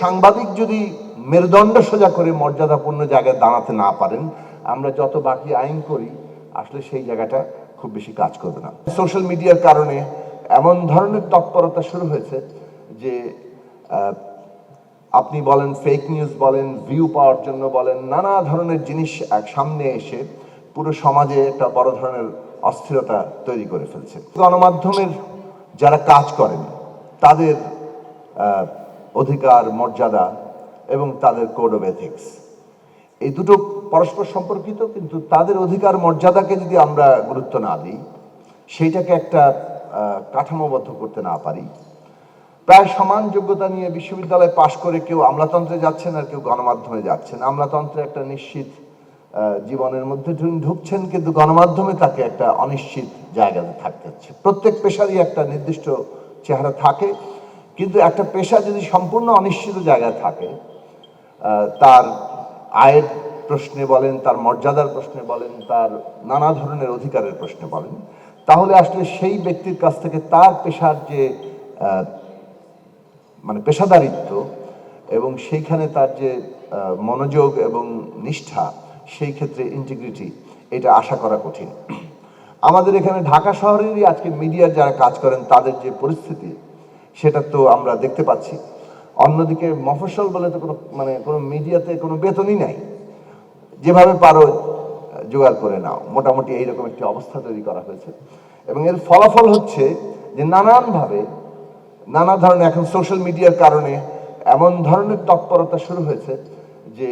সাংবাদিক যদি মেরুদণ্ড সোজা করে মর্যাদাপূর্ণ জায়গায় দাঁড়াতে না পারেন, আমরা যত বাকি আইন করি আসলে সেই জায়গাটা খুব বেশি কাজ করবে না। সোশ্যাল মিডিয়ার কারণে এমন ধরনের তৎপরতা শুরু হয়েছে যে আপনি বলেন ফেক নিউজ বলেন, ভিউ পাওয়ার জন্য বলেন, নানা ধরনের জিনিস সামনে এসে পুরো সমাজে একটা বড় ধরনের অস্থিরতা তৈরি করে ফেলছে। গণমাধ্যমের যারা কাজ করেন তাদের অধিকার, মর্যাদা এবং তাদের কোড অফ এথিক্স, এই দুটো পরস্পর সম্পর্কিত। কিন্তু তাদের অধিকার মর্যাদাকে যদি আমরা গুরুত্ব না দিই, সেইটাকে একটা কাঠামোবদ্ধ করতে না পারি, প্রায় সমান যোগ্যতা নিয়ে বিশ্ববিদ্যালয়ে পাশ করে কেউ আমলাতন্ত্রে যাচ্ছেন আর কেউ গণমাধ্যমে যাচ্ছেন। আমলাতন্ত্রে একটা নিশ্চিত জীবনের মধ্যে ঢুকছেন, কিন্তু গণমাধ্যমে তাকে একটা অনিশ্চিত জায়গাতে থাকতে হচ্ছে। প্রত্যেক পেশারই একটা নির্দিষ্ট চেহারা থাকে, কিন্তু একটা পেশা যদি সম্পূর্ণ অনিশ্চিত জায়গায় থাকে, তার আয়ের প্রশ্নে বলেন, তার মর্যাদার প্রশ্নে বলেন, তার নানা ধরনের অধিকারের প্রশ্নে বলেন, তাহলে আসলে সেই ব্যক্তির কাছ থেকে তার পেশার যে মানে পেশাদারিত্ব এবং সেইখানে তার যে মনোযোগ এবং নিষ্ঠা, সেই ক্ষেত্রে ইন্টিগ্রিটি, এটা আশা করা কঠিন। আমাদের এখানে ঢাকা শহরেরই আজকে মিডিয়ার যারা কাজ করেন তাদের যে পরিস্থিতি, সেটা তো আমরা দেখতে পাচ্ছি। অন্যদিকে মফস্বল বলে তো কোনো মিডিয়াতে কোনো বেতনই নাই, যেভাবে পারো জোগাড় করে নাও, মোটামুটি এইরকম একটি অবস্থা তৈরি করা হয়েছে। এবং এর ফলাফল হচ্ছে যে নানানভাবে নানা ধরনের এখন সোশ্যাল মিডিয়ার কারণে এমন ধরনের তৎপরতা শুরু হয়েছে যে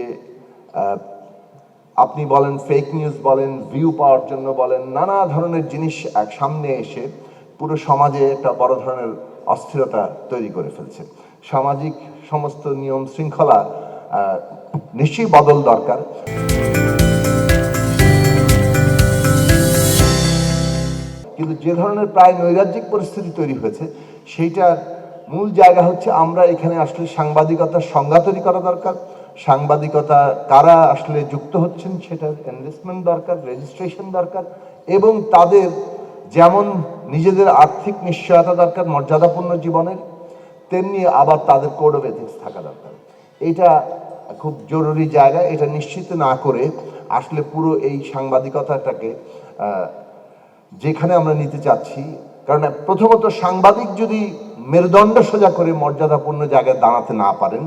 আপনি বলেন ফেক নিউজ বলেন, ভিউ পাওয়ার জন্য বলেন, নানা ধরনের জিনিস সামনে এসে পুরো সমাজে একটা বড় ধরনের অস্থিরতা তৈরি করে ফেলছে। সামাজিক সমস্ত নিয়ম শৃঙ্খলা নিশ্চয়ই বদল দরকার। কিন্তু যে ধরনের প্রায় নৈরাজ্যিক পরিস্থিতি তৈরি হয়েছে, সেইটার মূল জায়গা হচ্ছে আমরা এখানে আসলে সাংবাদিকতার সংজ্ঞা তৈরি করা দরকার। সাংবাদিকতা কারা আসলে যুক্ত হচ্ছেন সেটার এনলিস্টমেন্ট দরকার, রেজিস্ট্রেশন দরকার, এবং তাদের যেমন নিজেদের আর্থিক নিশ্চয়তা দরকার মর্যাদাপূর্ণ জীবনের, তেমনি আবার তাদের কোড অফ এথিক্স থাকা দরকার। এটা খুব জরুরি জায়গা। এটা নিশ্চিত না করে আসলে পুরো এই সাংবাদিকতাটাকে যেখানে আমরা নিতে চাচ্ছি, কারণ প্রথমত সাংবাদিক যদি মেরুদণ্ড সোজা করে মর্যাদাপূর্ণ জায়গায় দাঁড়াতে না পারেন,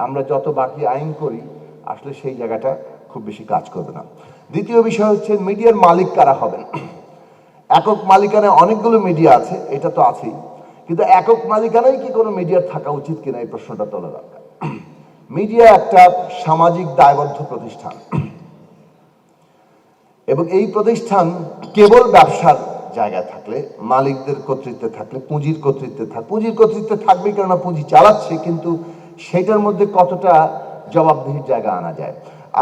আমরা যত বাকি আইন করি আসলে সেই জায়গাটা খুব বেশি কাজ করবে না। দ্বিতীয় বিষয় হচ্ছে মিডিয়ার মালিক কারা হবেন। একক মালিকানায় অনেকগুলো মিডিয়া আছে, এটা তো আছেই, কিন্তু একক মালিকানায় কি কোনো মিডিয়ার থাকা উচিত কিনা এই প্রশ্নটা তোলা দরকার। মিডিয়া একটা সামাজিক দায়বদ্ধ প্রতিষ্ঠান, এবং এই প্রতিষ্ঠান কেবল ব্যবসার জায়গায় থাকলে, মালিকদের কর্তৃত্বে থাকলে, পুঁজির কর্তৃত্বে থাকবে, কেননা পুঁজি চালাচ্ছে, কিন্তু সেটার মধ্যে কতটা জবাবদিহির জায়গা আনা যায়।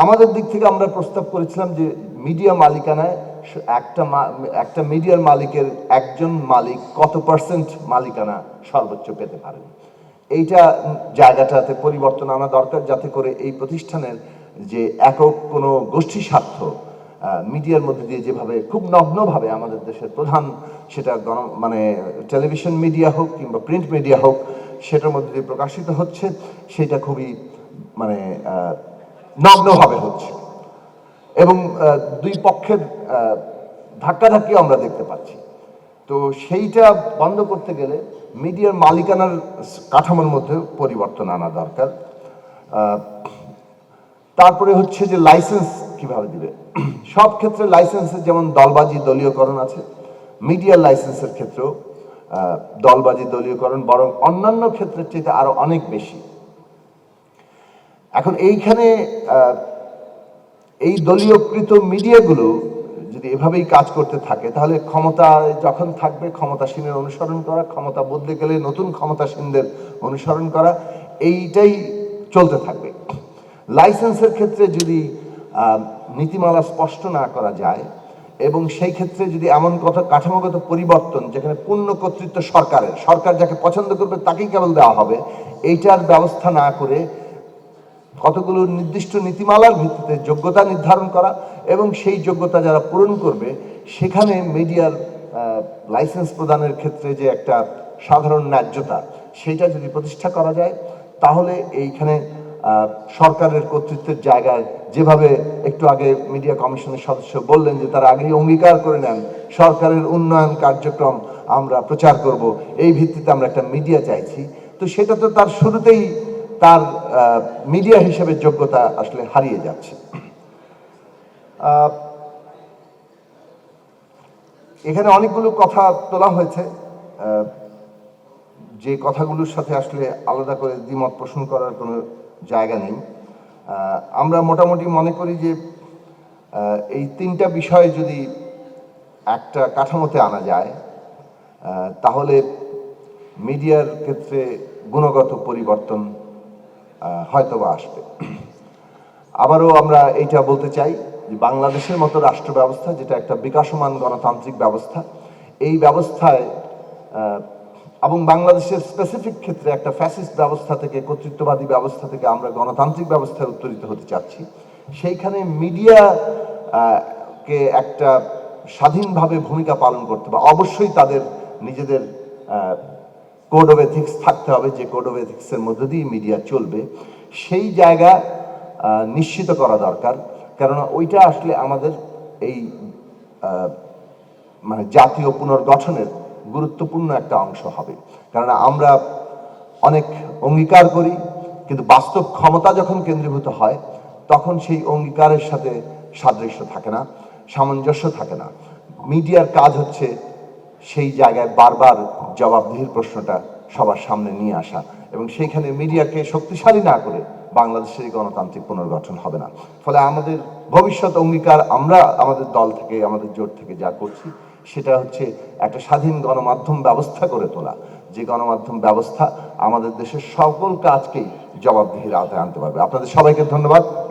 আমাদের দিক থেকে আমরা প্রস্তাব করেছিলাম যে মিডিয়া মালিকানায় একটা মিডিয়ার মালিকের একজন মালিক কত পার্সেন্ট মালিকানা সর্বোচ্চ পেতে পারেন, এইটা জায়গাটাতে পরিবর্তন আনা দরকার, যাতে করে এই প্রতিষ্ঠানের যে একক কোনো গোষ্ঠী স্বার্থ মিডিয়ার মধ্যে দিয়ে যেভাবে খুব নগ্নভাবে আমাদের দেশের প্রধান, সেটা টেলিভিশন মিডিয়া হোক কিংবা প্রিন্ট মিডিয়া হোক, সেটার মধ্যে দিয়ে প্রকাশিত হচ্ছে, সেটা খুবই নগ্নভাবে হচ্ছে, এবং দুই পক্ষের ধাক্কাধাক্কি আমরা দেখতে পাচ্ছি। তো সেইটা বন্ধ করতে গেলে মিডিয়ার মালিকানার কাঠামোর মধ্যে পরিবর্তন আনা দরকার। তারপরে হচ্ছে যে লাইসেন্স কিভাবে দিবে। সব ক্ষেত্রে লাইসেন্সের যেমন দলবাজি, দলীয়করণ আছে, মিডিয়ার লাইসেন্সের ক্ষেত্রেও দলবাজি, দলীয়করণ বরং অন্যান্য ক্ষেত্রের চেয়ে আরো অনেক বেশি। এখন এইখানে এই দলীয়কৃত মিডিয়াগুলো যদি এভাবেই কাজ করতে থাকে, তাহলে ক্ষমতা যখন থাকবে ক্ষমতাসীনের অনুসরণ করা, ক্ষমতা বদলে গেলে নতুন ক্ষমতাসীনদের অনুসরণ করা, এইটাই চলতে থাকবে। লাইসেন্সের ক্ষেত্রে যদি নীতিমালা স্পষ্ট না করা যায়, এবং সেই ক্ষেত্রে যদি এমন কাঠামোগত পরিবর্তন যেখানে পূর্ণ কর্তৃত্ব সরকারের, সরকার যাকে পছন্দ করবে তাকেই কেবল দেওয়া হবে, এইটার ব্যবস্থা না করে কতগুলো নির্দিষ্ট নীতিমালার ভিত্তিতে যোগ্যতা নির্ধারণ করা, এবং সেই যোগ্যতা যারা পূরণ করবে সেখানে মিডিয়ার লাইসেন্স প্রদানের ক্ষেত্রে যে একটা সাধারণ ন্যায্যতা, সেইটা যদি প্রতিষ্ঠা করা যায়, তাহলে এইখানে সরকারের কর্তৃত্বের জায়গায় যেভাবে একটু আগে মিডিয়া কমিশনের সদস্য বললেন যে তারা আগেই অঙ্গীকার করে নেন সরকারের উন্নয়ন কার্যক্রম আমরা প্রচার করব, এই ভিত্তিতে আমরা একটা মিডিয়া চাইছি, তো সেটা তো তার শুরুতেই তার মিডিয়া হিসেবে যোগ্যতা আসলে হারিয়ে যাচ্ছে। এখানে অনেকগুলো কথা তোলা হয়েছে, যে কথাগুলোর সাথে আসলে আলাদা করে দ্বিমত পোষণ করার কোনো জায়গা নেই। আমরা মোটামুটি মনে করি যে এই তিনটা বিষয় যদি একটা কাঠামোতে আনা যায় তাহলে মিডিয়ার ক্ষেত্রে গুণগত পরিবর্তন হয়তোবা আসবে। আবারও আমরা এইটা বলতে চাই যে বাংলাদেশের মতো রাষ্ট্র ব্যবস্থা, যেটা একটা বিকাশমান গণতান্ত্রিক ব্যবস্থা, এই ব্যবস্থায় এবং বাংলাদেশের স্পেসিফিক ক্ষেত্রে একটা ফ্যাসিস্ট ব্যবস্থা থেকে, কর্তৃত্ববাদী ব্যবস্থা থেকে আমরা গণতান্ত্রিক ব্যবস্থায় উত্তরিত হতে চাচ্ছি। সেইখানে মিডিয়া কে একটা স্বাধীনভাবে ভূমিকা পালন করতে হবে। অবশ্যই তাদের নিজেদের কোড অফ এথিক্স থাকতে হবে, যে কোড অফ এথিক্সের মধ্য দিয়ে মিডিয়া চলবে, সেই জায়গা নিশ্চিত করা দরকার। কেননা ওইটা আসলে আমাদের এই মানে জাতীয় পুনর্গঠনের গুরুত্বপূর্ণ একটা অংশ হবে। কারণ আমরা অনেক অঙ্গীকার করি, কিন্তু বাস্তব ক্ষমতা যখন কেন্দ্রীভূত হয় তখন সেই অঙ্গীকারের সাথে সাদৃশ্য থাকে না, সামঞ্জস্য থাকে না। মিডিয়ার কাজ হচ্ছে সেই জায়গায় বারবার জবাবদিহির প্রশ্নটা সবার সামনে নিয়ে আসা, এবং সেইখানে মিডিয়াকে শক্তিশালী না করে বাংলাদেশের গণতান্ত্রিক পুনর্গঠন হবে না। ফলে আমাদের ভবিষ্যৎ অঙ্গীকার আমরা আমাদের দল থেকে, আমাদের জোট থেকে যা করছি সেটা হচ্ছে একটা স্বাধীন গণমাধ্যম ব্যবস্থা করে তোলা, যে গণমাধ্যম ব্যবস্থা আমাদের দেশের সকল কাজকেই জবাবদিহির আওতায় আনতে পারবে। আপনাদের সবাইকে ধন্যবাদ।